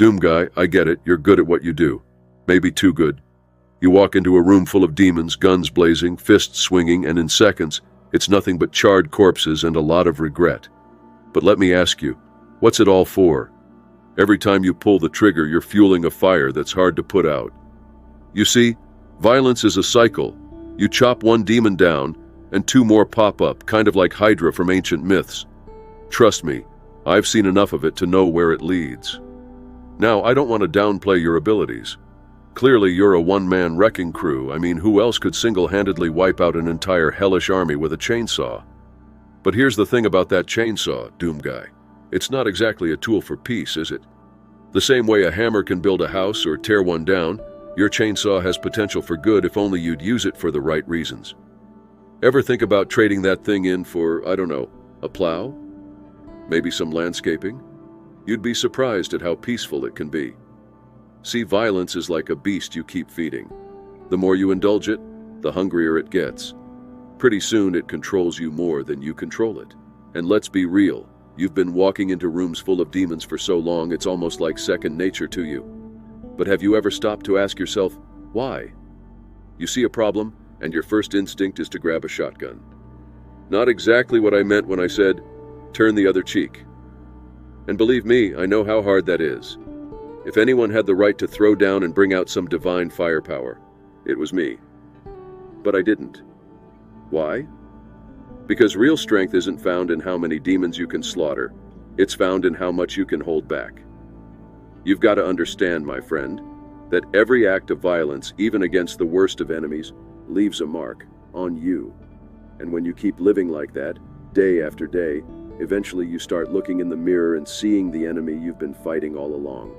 Doomguy, I get it, you're good at what you do. Maybe too good. You walk into a room full of demons, guns blazing, fists swinging, and in seconds, it's nothing but charred corpses and a lot of regret. But let me ask you, what's it all for? Every time you pull the trigger, you're fueling a fire that's hard to put out. You see, violence is a cycle. You chop one demon down, and two more pop up, kind of like Hydra from ancient myths. Trust me, I've seen enough of it to know where it leads. Now, I don't want to downplay your abilities. Clearly, you're a one-man wrecking crew. I mean, who else could single-handedly wipe out an entire hellish army with a chainsaw? But here's the thing about that chainsaw, Doomguy. It's not exactly a tool for peace, is it? The same way a hammer can build a house or tear one down, your chainsaw has potential for good if only you'd use it for the right reasons. Ever think about trading that thing in for, I don't know, a plow? Maybe some landscaping? You'd be surprised at how peaceful it can be. See, violence is like a beast you keep feeding. The more you indulge it, the hungrier it gets. Pretty soon it controls you more than you control it. And let's be real, you've been walking into rooms full of demons for so long it's almost like second nature to you. But have you ever stopped to ask yourself, why? You see a problem, and your first instinct is to grab a shotgun. Not exactly what I meant when I said, turn the other cheek. And believe me, I know how hard that is. If anyone had the right to throw down and bring out some divine firepower, it was me. But I didn't. Why? Because real strength isn't found in how many demons you can slaughter. It's found in how much you can hold back. You've got to understand, my friend, that every act of violence, even against the worst of enemies, leaves a mark on you. And when you keep living like that, day after day, eventually you start looking in the mirror and seeing the enemy you've been fighting all along.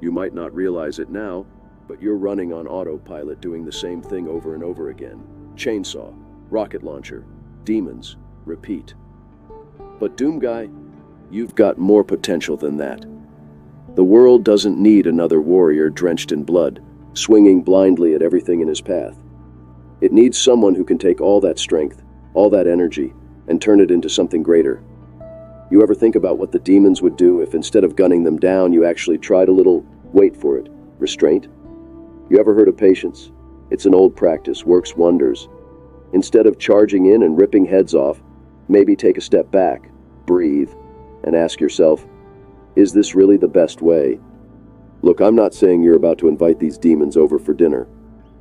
You might not realize it now, but you're running on autopilot doing the same thing over and over again. Chainsaw, rocket launcher, demons, repeat. But Doomguy, you've got more potential than that. The world doesn't need another warrior drenched in blood, swinging blindly at everything in his path. It needs someone who can take all that strength, all that energy, and turn it into something greater. You ever think about what the demons would do if instead of gunning them down, you actually tried a little, wait for it, restraint? You ever heard of patience? It's an old practice, works wonders. Instead of charging in and ripping heads off, maybe take a step back, breathe, and ask yourself, is this really the best way? Look, I'm not saying you're about to invite these demons over for dinner.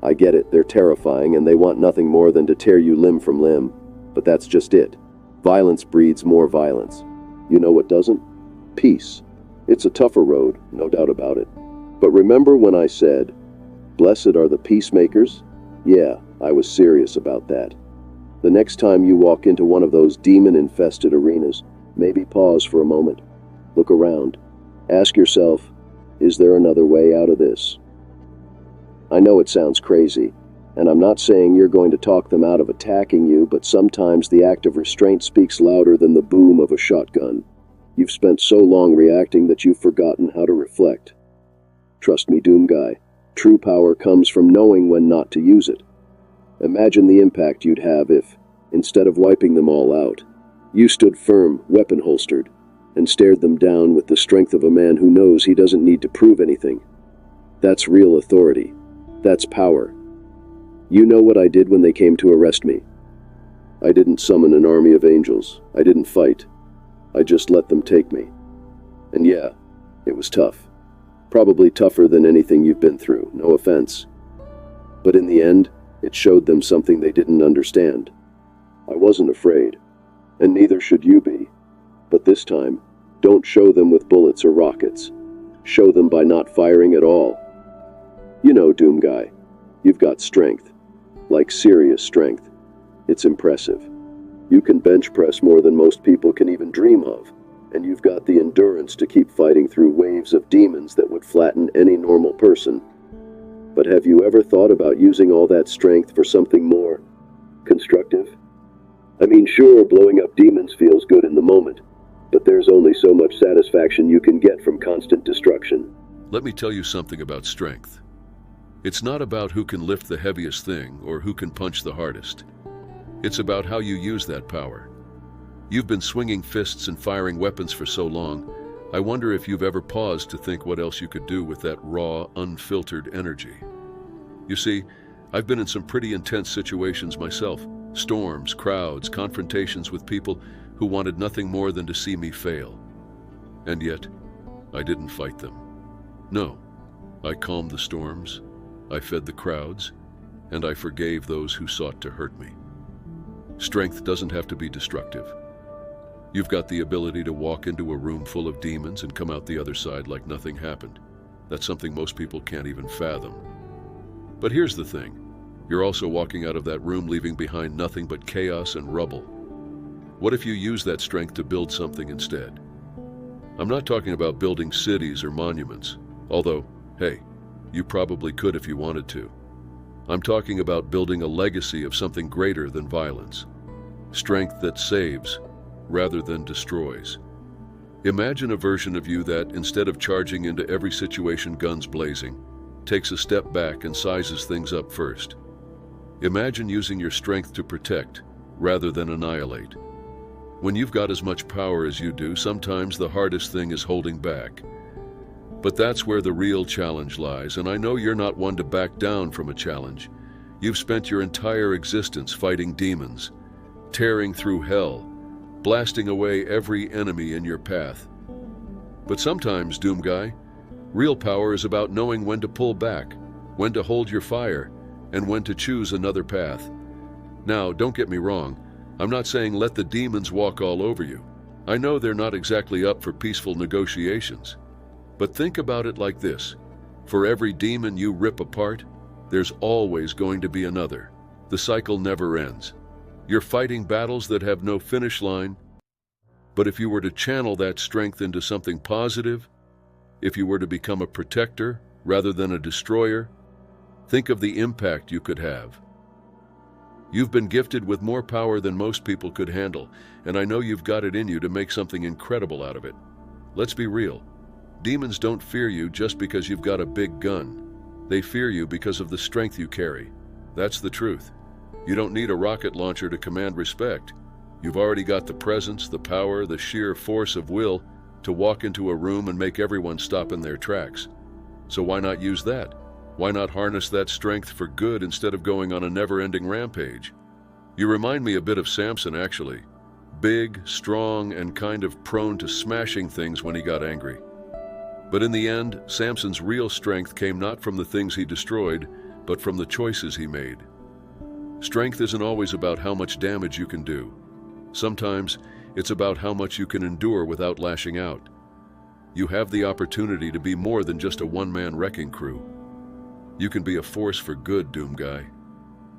I get it, they're terrifying and they want nothing more than to tear you limb from limb. But that's just it. Violence breeds more violence. You know what doesn't? Peace. It's a tougher road, no doubt about it. But remember when I said, blessed are the peacemakers? Yeah, I was serious about that. The next time you walk into one of those demon-infested arenas, maybe pause for a moment. Look around. Ask yourself, is there another way out of this? I know it sounds crazy, and I'm not saying you're going to talk them out of attacking you, but sometimes the act of restraint speaks louder than the boom of a shotgun. You've spent so long reacting that you've forgotten how to reflect. Trust me, Doomguy, true power comes from knowing when not to use it. Imagine the impact you'd have if, instead of wiping them all out, you stood firm, weapon holstered, and stared them down with the strength of a man who knows he doesn't need to prove anything. That's real authority. That's power. You know what I did when they came to arrest me. I didn't summon an army of angels. I didn't fight. I just let them take me. And yeah, it was tough. Probably tougher than anything you've been through, no offense. But in the end, it showed them something they didn't understand. I wasn't afraid, and neither should you be. But this time, don't show them with bullets or rockets. Show them by not firing at all. You know, Doomguy, you've got strength. Like serious strength. It's impressive. You can bench press more than most people can even dream of, and you've got the endurance to keep fighting through waves of demons that would flatten any normal person. But have you ever thought about using all that strength for something more constructive? I mean, sure, blowing up demons feels good in the moment, but there's only so much satisfaction you can get from constant destruction. Let me tell you something about strength. It's not about who can lift the heaviest thing or who can punch the hardest. It's about how you use that power. You've been swinging fists and firing weapons for so long, I wonder if you've ever paused to think what else you could do with that raw, unfiltered energy. You see, I've been in some pretty intense situations myself. Storms, crowds, confrontations with people who wanted nothing more than to see me fail. And yet, I didn't fight them. No, I calmed the storms, I fed the crowds, and I forgave those who sought to hurt me. Strength doesn't have to be destructive. You've got the ability to walk into a room full of demons and come out the other side like nothing happened. That's something most people can't even fathom. But here's the thing. You're also walking out of that room leaving behind nothing but chaos and rubble. What if you use that strength to build something instead? I'm not talking about building cities or monuments, although, hey, you probably could if you wanted to. I'm talking about building a legacy of something greater than violence. Strength that saves, rather than destroys. Imagine a version of you that, instead of charging into every situation guns blazing, takes a step back and sizes things up first. Imagine using your strength to protect, rather than annihilate. When you've got as much power as you do, sometimes the hardest thing is holding back. But that's where the real challenge lies, and I know you're not one to back down from a challenge. You've spent your entire existence fighting demons, tearing through hell, blasting away every enemy in your path. But sometimes, Doomguy, real power is about knowing when to pull back, when to hold your fire, and when to choose another path. Now, don't get me wrong, I'm not saying let the demons walk all over you. I know they're not exactly up for peaceful negotiations. But think about it like this. For every demon you rip apart, there's always going to be another. The cycle never ends. You're fighting battles that have no finish line. But if you were to channel that strength into something positive, if you were to become a protector rather than a destroyer, think of the impact you could have. You've been gifted with more power than most people could handle, and I know you've got it in you to make something incredible out of it. Let's be real. Demons don't fear you just because you've got a big gun. They fear you because of the strength you carry. That's the truth. You don't need a rocket launcher to command respect. You've already got the presence, the power, the sheer force of will to walk into a room and make everyone stop in their tracks. So why not use that? Why not harness that strength for good instead of going on a never-ending rampage? You remind me a bit of Samson, actually. Big, strong, and kind of prone to smashing things when he got angry. But in the end, Samson's real strength came not from the things he destroyed, but from the choices he made. Strength isn't always about how much damage you can do. Sometimes it's about how much you can endure without lashing out. You have the opportunity to be more than just a one-man wrecking crew. You can be a force for good, Doomguy.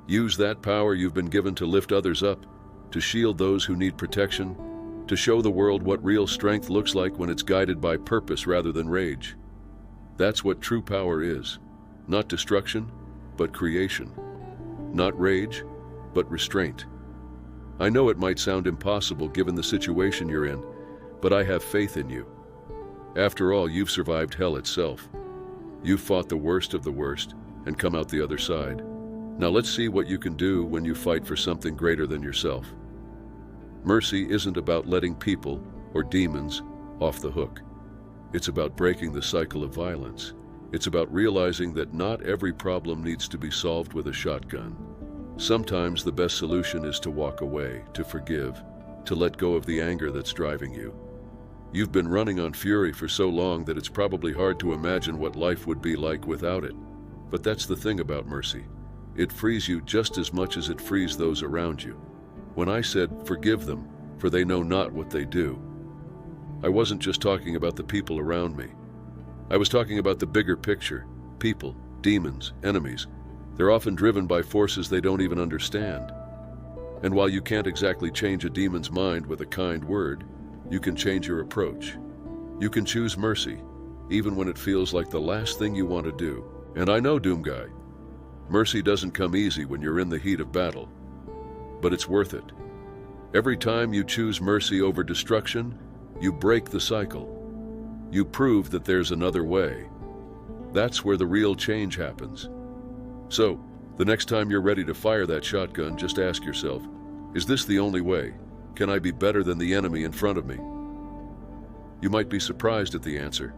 Use that power you've been given to lift others up, to shield those who need protection, to show the world what real strength looks like when it's guided by purpose rather than rage. That's what true power is. Not destruction, but creation. Not rage, but restraint. I know it might sound impossible given the situation you're in, but I have faith in you. After all, you've survived hell itself. You've fought the worst of the worst and come out the other side. Now let's see what you can do when you fight for something greater than yourself. Mercy isn't about letting people or demons off the hook. It's about breaking the cycle of violence. It's about realizing that not every problem needs to be solved with a shotgun. Sometimes the best solution is to walk away, to forgive, to let go of the anger that's driving you. You've been running on fury for so long that it's probably hard to imagine what life would be like without it. But that's the thing about mercy. It frees you just as much as it frees those around you. When I said, forgive them, for they know not what they do, I wasn't just talking about the people around me. I was talking about the bigger picture. People, demons, enemies. They're often driven by forces they don't even understand. And while you can't exactly change a demon's mind with a kind word, you can change your approach. You can choose mercy, even when it feels like the last thing you want to do. And I know, Doomguy, mercy doesn't come easy when you're in the heat of battle, but it's worth it. Every time you choose mercy over destruction, you break the cycle. You prove that there's another way. That's where the real change happens. So, the next time you're ready to fire that shotgun, just ask yourself, is this the only way? Can I be better than the enemy in front of me? You might be surprised at the answer.